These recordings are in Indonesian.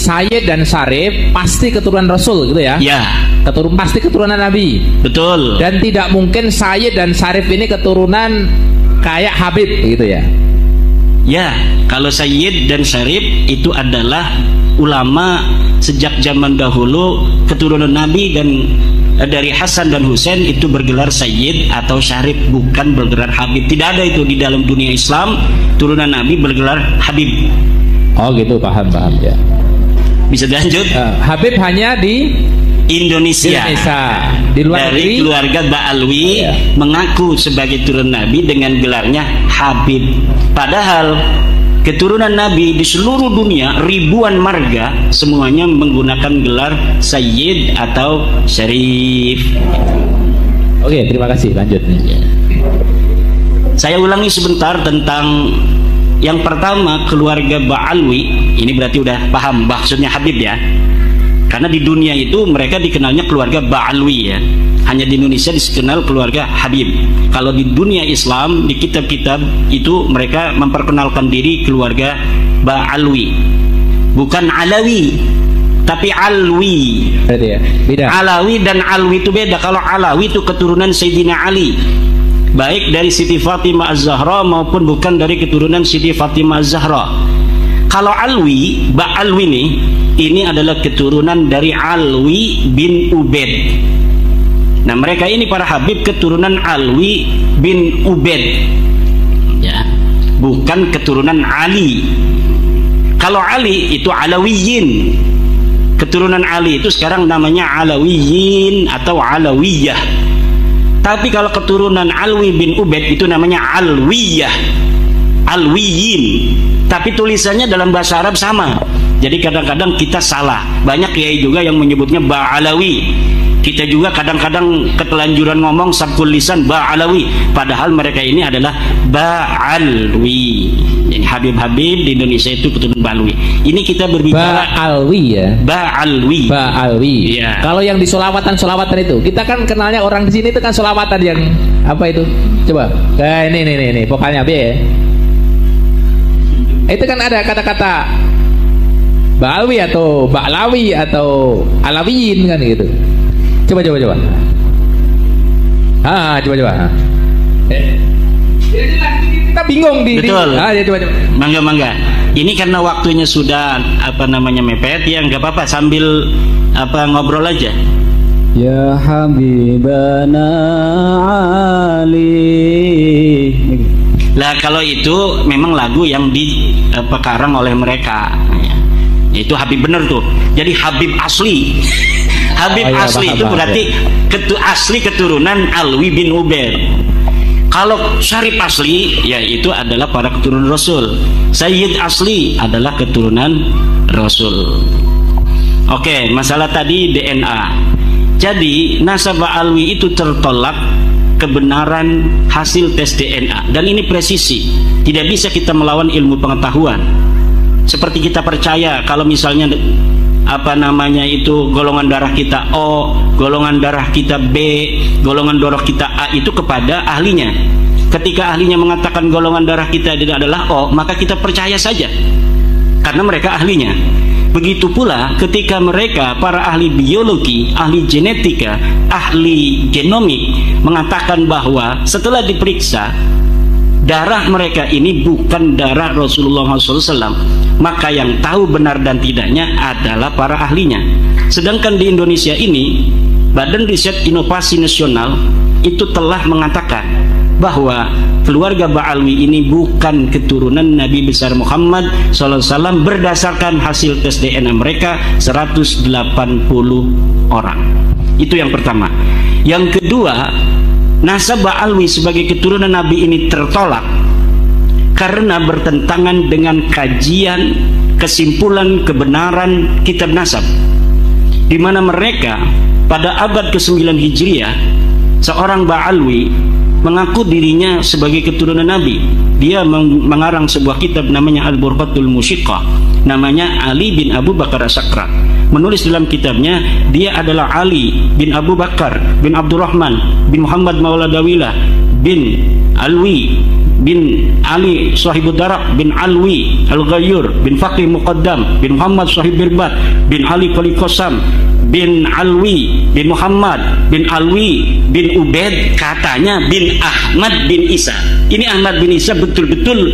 Sayyid dan Syarif pasti keturunan Rasul gitu ya? Ya. Pasti keturunan Nabi. Betul. Dan tidak mungkin Sayyid dan Syarif ini keturunan kayak Habib gitu ya? Ya, kalau Sayyid dan Syarif itu adalah ulama sejak zaman dahulu keturunan Nabi, dan dari Hasan dan Husain itu bergelar Sayyid atau Syarif, bukan bergelar Habib. Tidak ada itu di dalam dunia Islam, turunan Nabi bergelar Habib. Oh gitu, paham ya. Bisa dilanjut? Habib hanya di Indonesia. Di luar dari negeri, keluarga Ba'alwi mengaku sebagai turunan Nabi dengan gelarnya Habib. Padahal keturunan Nabi di seluruh dunia ribuan marga semuanya menggunakan gelar Sayyid atau Syarif. Oke, terima kasih. Lanjut nih. Saya ulangi sebentar tentang yang pertama, keluarga Ba'alwi. Ini berarti udah paham maksudnya Habib ya. Karena di dunia itu mereka dikenalnya keluarga Ba'alwi ya. Hanya di Indonesia dikenal keluarga Habib. Kalau di dunia Islam, di kitab-kitab itu mereka memperkenalkan diri keluarga Ba'alwi. Bukan Alawi, tapi Alwi. Berarti ya, beda. Alawi dan Alwi itu beda. Kalau Alawi itu keturunan Sayyidina Ali, baik dari Siti Fatimah Az-Zahra maupun bukan dari keturunan Siti Fatimah Az-Zahra. Kalau Alwi, Ba'alwi ini adalah keturunan dari Alwi bin Ubaid. Nah, mereka ini para Habib keturunan Alwi bin Ubaid ya, bukan keturunan Ali. Kalau Ali itu Alawiyin. Keturunan Ali itu sekarang namanya Alawiyin atau Alawiyah. Tapi kalau keturunan Alwi bin Ubaid itu namanya Alwiyah, Alwiyin. Tapi tulisannya dalam bahasa Arab sama. Jadi kadang-kadang kita salah. Banyak kiai juga yang menyebutnya Ba'alawi. Kita juga kadang-kadang ketelanjuran ngomong sabkul lisan Ba'alawi, padahal mereka ini adalah Ba'alwi. Jadi Habib-habib di Indonesia itu keturunan Ba'alwi. Ini kita berbicara Ba'alwi ya. Ba'alwi. Ba'alwi. Ya. Kalau yang di solawatan itu, kita kan kenalnya orang di sini itu kan solawatan yang apa itu? Coba. Ini vokalnya B ya. Itu kan ada kata-kata Ba'alwi atau Ba'lawi atau Alawiyin kan gitu. Coba. Coba. Kita bingung di. Betul. Coba. Mangga. Ini karena waktunya sudah mepet ya, nggak apa-apa sambil ngobrol aja. Ya Habibana Ali. Lah kalau itu memang lagu yang dikarang oleh mereka. Itu Habib bener tuh. Jadi Habib asli. Habib asli itu berarti asli keturunan Alwi bin Ubaid. Kalau Syarif asli, ya itu adalah para keturunan Rasul. Sayyid asli adalah keturunan Rasul. Oke, masalah tadi DNA. Jadi nasab Alwi itu tertolak kebenaran hasil tes DNA, dan ini presisi. Tidak bisa kita melawan ilmu pengetahuan. Seperti kita percaya kalau misalnya golongan darah kita O, golongan darah kita B, golongan darah kita A itu kepada ahlinya. Ketika ahlinya mengatakan golongan darah kita adalah O, maka kita percaya saja karena mereka ahlinya. Begitu pula ketika mereka para ahli biologi, ahli genetika, ahli genomik mengatakan bahwa setelah diperiksa darah mereka ini bukan darah Rasulullah SAW, maka yang tahu benar dan tidaknya adalah para ahlinya. Sedangkan di Indonesia ini, Badan Riset Inovasi Nasional itu telah mengatakan bahwa keluarga Ba'alwi ini bukan keturunan Nabi besar Muhammad SAW berdasarkan hasil tes DNA mereka 180 orang. Itu yang pertama. Yang kedua, nasab Ba'alwi sebagai keturunan Nabi ini tertolak karena bertentangan dengan kajian, kesimpulan, kebenaran kitab nasab, di mana mereka pada abad ke-9 Hijriah, seorang Ba'alwi mengaku dirinya sebagai keturunan Nabi. Dia mengarang sebuah kitab namanya Al-Burqatul Musyiqah, namanya Ali bin Abu Bakar As-Sakrat. Menulis dalam kitabnya, dia adalah Ali bin Abu Bakar bin Abdurrahman bin Muhammad Maula Dawilah bin Alwi bin Ali Sahibud Darak bin Alwi Al-Ghayyur bin Faqih Muqaddam bin Muhammad Sahib Birbat bin Ali Qali Qasam bin Alwi bin Muhammad bin Alwi bin Ubaid, katanya bin Ahmad bin Isa. Ini Ahmad bin Isa betul-betul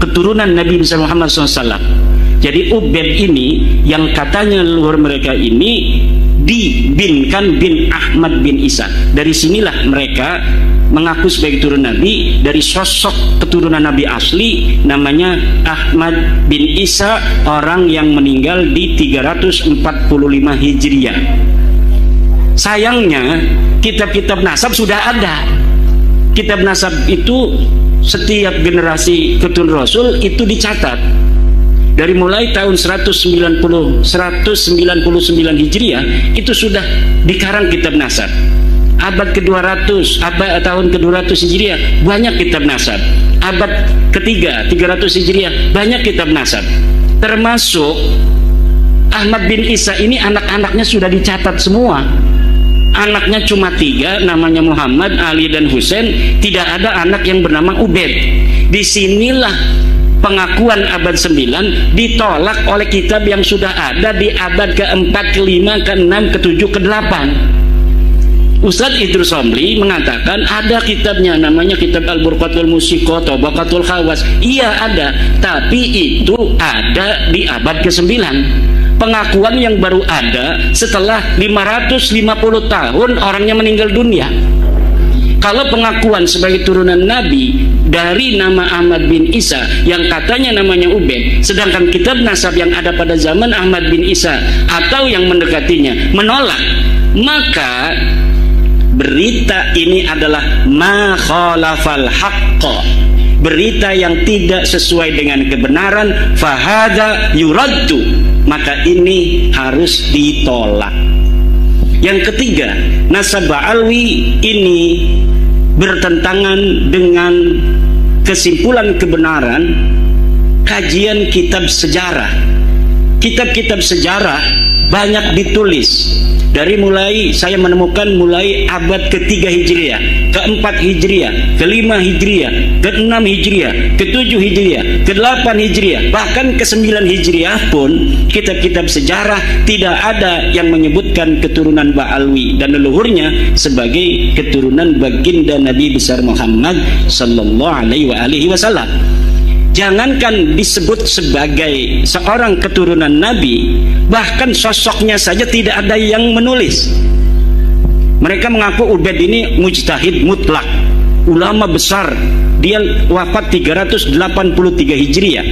keturunan Nabi besar Muhammad SAW. Jadi Ubaid ini yang katanya leluhur mereka ini dibinkan bin Ahmad bin Isa. Dari sinilah mereka mengaku sebagai keturunan Nabi. Dari sosok keturunan Nabi asli namanya Ahmad bin Isa, orang yang meninggal di 345 Hijriah. Sayangnya kitab-kitab nasab sudah ada. Kitab nasab itu setiap generasi keturunan Rasul itu dicatat. Dari mulai tahun 199 Hijriah itu sudah dikarang kitab nasab. Abad ke-200, tahun ke-200 Hijriah banyak kitab nasab. Abad ketiga 300 Hijriah banyak kitab nasab. Termasuk Ahmad bin Isa ini anak-anaknya sudah dicatat semua. Anaknya cuma 3, namanya Muhammad, Ali dan Husain. Tidak ada anak yang bernama Ubaid. Disinilah pengakuan abad 9 ditolak oleh kitab yang sudah ada di abad ke-4, ke-5, ke-6, ke-7, ke-8. Ustadz Idrus Somli mengatakan ada kitabnya, namanya kitab Al-Burqatul Musiqah, Tabaqatul Khawas. Iya ada, tapi itu ada di abad ke-9. Pengakuan yang baru ada setelah 550 tahun orangnya meninggal dunia. Kalau pengakuan sebagai turunan Nabi dari nama Ahmad bin Isa yang katanya namanya Ubaid, sedangkan kitab nasab yang ada pada zaman Ahmad bin Isa atau yang mendekatinya menolak, maka berita ini adalah ma khalafal haqqa, berita yang tidak sesuai dengan kebenaran, fahadha yuraddu, maka ini harus ditolak. Yang ketiga, nasab Alwi ini bertentangan dengan kesimpulan kebenaran kajian kitab sejarah. Kitab-kitab sejarah banyak ditulis. Dari mulai saya menemukan mulai abad ke-3 Hijriah, ke-4 Hijriah, ke-5 Hijriah, ke-6 Hijriah, ke-7 Hijriah, ke-8 Hijriah, bahkan ke-9 Hijriah pun kitab-kitab sejarah tidak ada yang menyebutkan keturunan Ba'alwi dan leluhurnya sebagai keturunan baginda Nabi besar Muhammad sallallahu alaihi wasallam. Jangankan disebut sebagai seorang keturunan Nabi, bahkan sosoknya saja tidak ada yang menulis. Mereka mengaku Ubaid ini mujtahid mutlak, ulama besar. Dia wafat 383 Hijriah.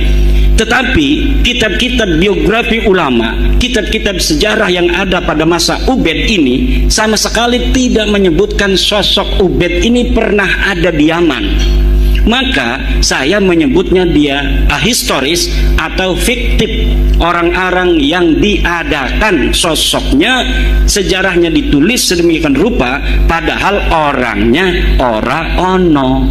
Tetapi kitab-kitab biografi ulama, kitab-kitab sejarah yang ada pada masa Ubaid ini sama sekali tidak menyebutkan sosok Ubaid ini pernah ada di Yaman. Maka saya menyebutnya dia ahistoris atau fiktif, orang-orang yang diadakan sosoknya, sejarahnya ditulis sedemikian rupa padahal orangnya ora ono.